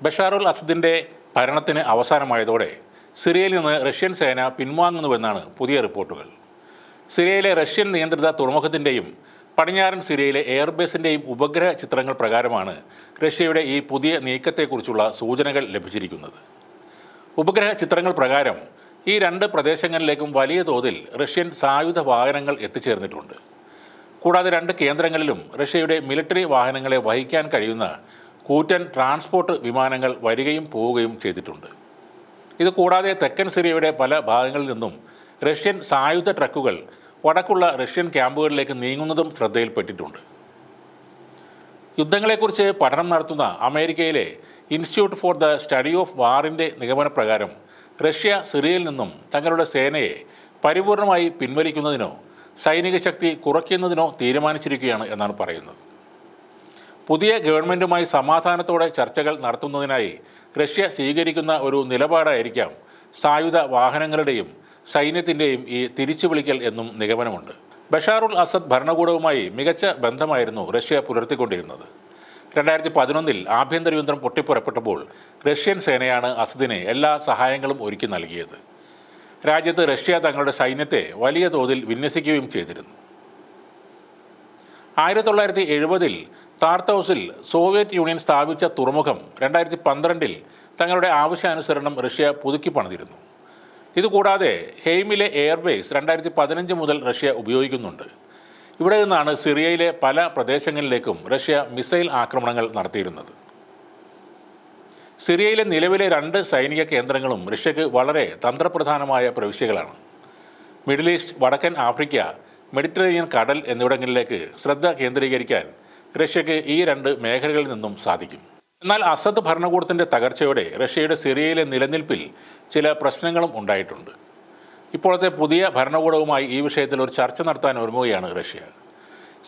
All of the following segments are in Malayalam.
ബഷാറുൽ അസദിൻ്റെ ഭരണത്തിന് അവസാനമായതോടെ സിറിയയിൽ നിന്ന് റഷ്യൻ സേന പിൻവാങ്ങുന്നുവെന്നാണ് പുതിയ റിപ്പോർട്ടുകൾ. സിറിയയിലെ റഷ്യൻ നിയന്ത്രിത തുറമുഖത്തിൻ്റെയും പടിഞ്ഞാറൻ സിറിയയിലെ എയർബേസിൻ്റെയും ഉപഗ്രഹ ചിത്രങ്ങൾ പ്രകാരമാണ് റഷ്യയുടെ ഈ പുതിയ നീക്കത്തെക്കുറിച്ചുള്ള സൂചനകൾ ലഭിച്ചിരിക്കുന്നത്. ഉപഗ്രഹ ചിത്രങ്ങൾ പ്രകാരം ഈ രണ്ട് പ്രദേശങ്ങളിലേക്കും വലിയ തോതിൽ റഷ്യൻ സായുധ വാഹനങ്ങൾ എത്തിച്ചേർന്നിട്ടുണ്ട്. കൂടാതെ രണ്ട് കേന്ദ്രങ്ങളിലും റഷ്യയുടെ മിലിറ്ററി വാഹനങ്ങളെ വഹിക്കാൻ കഴിയുന്ന കൂറ്റൻ ട്രാൻസ്പോർട്ട് വിമാനങ്ങൾ വരികയും പോവുകയും ചെയ്തിട്ടുണ്ട്. ഇത് കൂടാതെ തെക്കൻ സിറിയയുടെ പല ഭാഗങ്ങളിൽ നിന്നും റഷ്യൻ സായുധ ട്രക്കുകൾ വടക്കുള്ള റഷ്യൻ ക്യാമ്പുകളിലേക്ക് നീങ്ങുന്നതും ശ്രദ്ധയിൽപ്പെട്ടിട്ടുണ്ട്. യുദ്ധങ്ങളെക്കുറിച്ച് പഠനം നടത്തുന്ന അമേരിക്കയിലെ institute for the study of വാറിൻ്റെ നിഗമനപ്രകാരം റഷ്യ സിറിയയിൽ നിന്നും തങ്ങളുടെ സേനയെ പരിപൂർണമായി പിൻവലിക്കുന്നതിനോ സൈനിക ശക്തി കുറയ്ക്കുന്നതിനോ തീരുമാനിച്ചിരിക്കുകയാണ് എന്നാണ് പറയുന്നത്. പുതിയ ഗവൺമെൻറ്റുമായി സമാധാനത്തോടെ ചർച്ചകൾ നടത്തുന്നതിനായി റഷ്യ സ്വീകരിക്കുന്ന ഒരു നിലപാടായിരിക്കാം സായുധ വാഹനങ്ങളുടെയും സൈന്യത്തിൻ്റെയും ഈ തിരിച്ചുവിളിക്കൽ എന്നും നിഗമനമുണ്ട്. ബഷാറുൽ അസദ് ഭരണകൂടവുമായി മികച്ച ബന്ധമായിരുന്നു റഷ്യ പുലർത്തിക്കൊണ്ടിരുന്നത്. 2011 ആഭ്യന്തര യുദ്ധം പൊട്ടിപ്പുറപ്പെട്ടപ്പോൾ റഷ്യൻ സേനയാണ് അസദിന് എല്ലാ സഹായങ്ങളും ഒരുക്കി നൽകിയത്. രാജ്യത്ത് റഷ്യ തങ്ങളുടെ സൈന്യത്തെ വലിയ തോതിൽ വിന്യസിക്കുകയും ചെയ്തിരുന്നു. 1970 താർത്തൗസിൽ സോവിയറ്റ് യൂണിയൻ സ്ഥാപിച്ച തുറമുഖം 2012 തങ്ങളുടെ ആവശ്യാനുസരണം റഷ്യ പുതുക്കി പണിതിരുന്നു. ഇതുകൂടാതെ ഹെയ്മിലെ എയർബേസ് 2015 മുതൽ റഷ്യ ഉപയോഗിക്കുന്നുണ്ട്. ഇവിടെ നിന്നാണ് സിറിയയിലെ പല പ്രദേശങ്ങളിലേക്കും റഷ്യ മിസൈൽ ആക്രമണങ്ങൾ നടത്തിയിരുന്നത്. സിറിയയിലെ നിലവിലെ 2 സൈനിക കേന്ദ്രങ്ങളും റഷ്യക്ക് വളരെ തന്ത്രപ്രധാനമായ പ്രവിശ്യകളാണ്. മിഡിൽ ഈസ്റ്റ്, വടക്കൻ ആഫ്രിക്ക, മെഡിറ്ററേനിയൻ കടൽ എന്നിവിടങ്ങളിലേക്ക് ശ്രദ്ധ കേന്ദ്രീകരിക്കാൻ റഷ്യക്ക് ഈ 2 മേഖലകളിൽ നിന്നും സാധിക്കും. എന്നാൽ അസദ് ഭരണകൂടത്തിൻ്റെ തകർച്ചയോടെ റഷ്യയുടെ സിറിയയിലെ നിലനിൽപ്പിൽ ചില പ്രശ്നങ്ങളും ഉണ്ടായിട്ടുണ്ട്. ഇപ്പോഴത്തെ പുതിയ ഭരണകൂടവുമായി ഈ വിഷയത്തിൽ ഒരു ചർച്ച നടത്താൻ ഒരുങ്ങുകയാണ് റഷ്യ.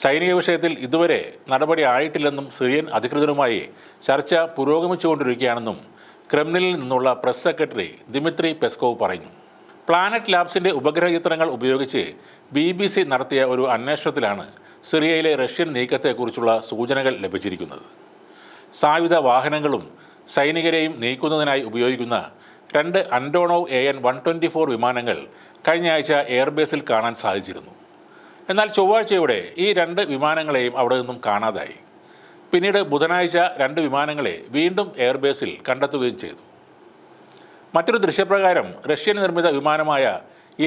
സൈനിക വിഷയത്തിൽ ഇതുവരെ നടപടി ആയിട്ടില്ലെന്നും സിറിയൻ അധികൃതരുമായി ചർച്ച പുരോഗമിച്ചുകൊണ്ടിരിക്കുകയാണെന്നും ക്രെംലിനിൽ നിന്നുള്ള പ്രസ് സെക്രട്ടറി ദിമിത്രി പെസ്കോവ് പറഞ്ഞു. പ്ലാനറ്റ് ലാബ്സിൻ്റെ ഉപഗ്രഹ ചിത്രങ്ങൾ ഉപയോഗിച്ച് BBC നടത്തിയ ഒരു അന്വേഷണത്തിലാണ് സിറിയയിലെ റഷ്യൻ നീക്കത്തെക്കുറിച്ചുള്ള സൂചനകൾ ലഭിച്ചിരിക്കുന്നത്. സായുധ വാഹനങ്ങളും സൈനികരെയും നീക്കുന്നതിനായി ഉപയോഗിക്കുന്ന 2 അന്റോണോവ് AN-124 വിമാനങ്ങൾ കഴിഞ്ഞ ആഴ്ച എയർബേസിൽ കാണാൻ സാധിച്ചിരുന്നു. എന്നാൽ ചൊവ്വാഴ്ചയോടെ ഈ 2 വിമാനങ്ങളെയും അവിടെ നിന്നും കാണാതായി. പിന്നീട് ബുധനാഴ്ച 2 വിമാനങ്ങളെ വീണ്ടും എയർബേസിൽ കണ്ടെത്തുകയും ചെയ്തു. മറ്റൊരു ദൃശ്യപ്രകാരം റഷ്യൻ നിർമ്മിത വിമാനമായ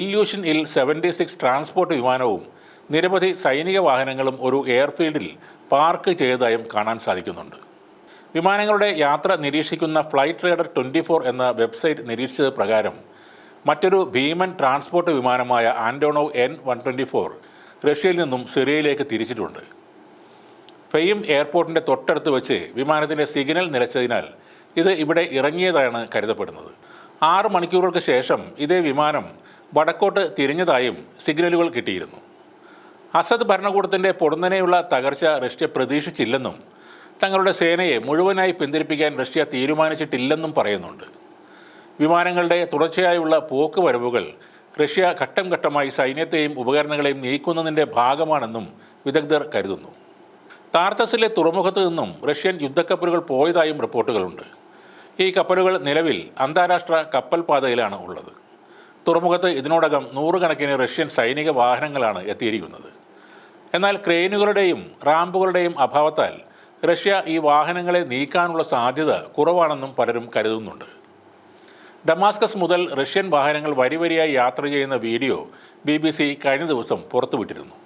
ഇല്യൂഷൻ Il-76 ട്രാൻസ്പോർട്ട് വിമാനവും നിരവധി സൈനിക വാഹനങ്ങളും ഒരു എയർഫീൽഡിൽ പാർക്ക് ചെയ്തതായും കാണാൻ സാധിക്കുന്നുണ്ട്. വിമാനങ്ങളുടെ യാത്ര നിരീക്ഷിക്കുന്ന ഫ്ലൈറ്റ് റേഡർ 24 എന്ന വെബ്സൈറ്റ് നിരീക്ഷിച്ചത് പ്രകാരം മറ്റൊരു ഭീമൻ ട്രാൻസ്പോർട്ട് വിമാനമായ ആന്റോണോവ് N-124 റഷ്യയിൽ നിന്നും സിറിയയിലേക്ക് തിരിച്ചിട്ടുണ്ട്. ഫെയിം എയർപോർട്ടിൻ്റെ തൊട്ടടുത്ത് വെച്ച് വിമാനത്തിൻ്റെ സിഗ്നൽ നിലച്ചതിനാൽ ഇത് ഇവിടെ ഇറങ്ങിയതാണ് കരുതപ്പെടുന്നത്. 6 മണിക്കൂറുകൾക്ക് ശേഷം ഇതേ വിമാനം വടക്കോട്ട് തിരിഞ്ഞതായും സിഗ്നലുകൾ കിട്ടിയിരുന്നു. അസദ് ഭരണകൂടത്തിൻ്റെ പൊടുന്നനെയുള്ള തകർച്ച റഷ്യ പ്രതീക്ഷിച്ചില്ലെന്നും തങ്ങളുടെ സേനയെ മുഴുവനായി പിന്തിരിപ്പിക്കാൻ റഷ്യ തീരുമാനിച്ചിട്ടില്ലെന്നും പറയുന്നുണ്ട്. വിമാനങ്ങളുടെ തുടർച്ചയായുള്ള പോക്ക് വരവുകൾ റഷ്യ ഘട്ടം ഘട്ടമായി സൈന്യത്തെയും ഉപകരണങ്ങളെയും നീക്കുന്നതിൻ്റെ ഭാഗമാണെന്നും വിദഗ്ധർ കരുതുന്നു. താർത്തസിലെ തുറമുഖത്ത് നിന്നും റഷ്യൻ യുദ്ധക്കപ്പലുകൾ പോയതായും റിപ്പോർട്ടുകളുണ്ട്. ഈ കപ്പലുകൾ നിലവിൽ അന്താരാഷ്ട്ര കപ്പൽ പാതയിലാണ് ഉള്ളത്. തുറമുഖത്ത് ഇതിനോടകം 100 കണക്കിന് റഷ്യൻ സൈനിക വാഹനങ്ങളാണ് എത്തിയിരിക്കുന്നത്. എന്നാൽ ക്രെയിനുകളുടെയും റാമ്പുകളുടെയും അഭാവത്താൽ റഷ്യ ഈ വാഹനങ്ങളെ നീക്കാനുള്ള സാധ്യത കുറവാണെന്നും പലരും കരുതുന്നുണ്ട്. ഡമാസ്കസ് മുതൽ റഷ്യൻ വാഹനങ്ങൾ വരിവരിയായി യാത്ര ചെയ്യുന്ന വീഡിയോ BBC കഴിഞ്ഞ ദിവസം പുറത്തുവിട്ടിരുന്നു.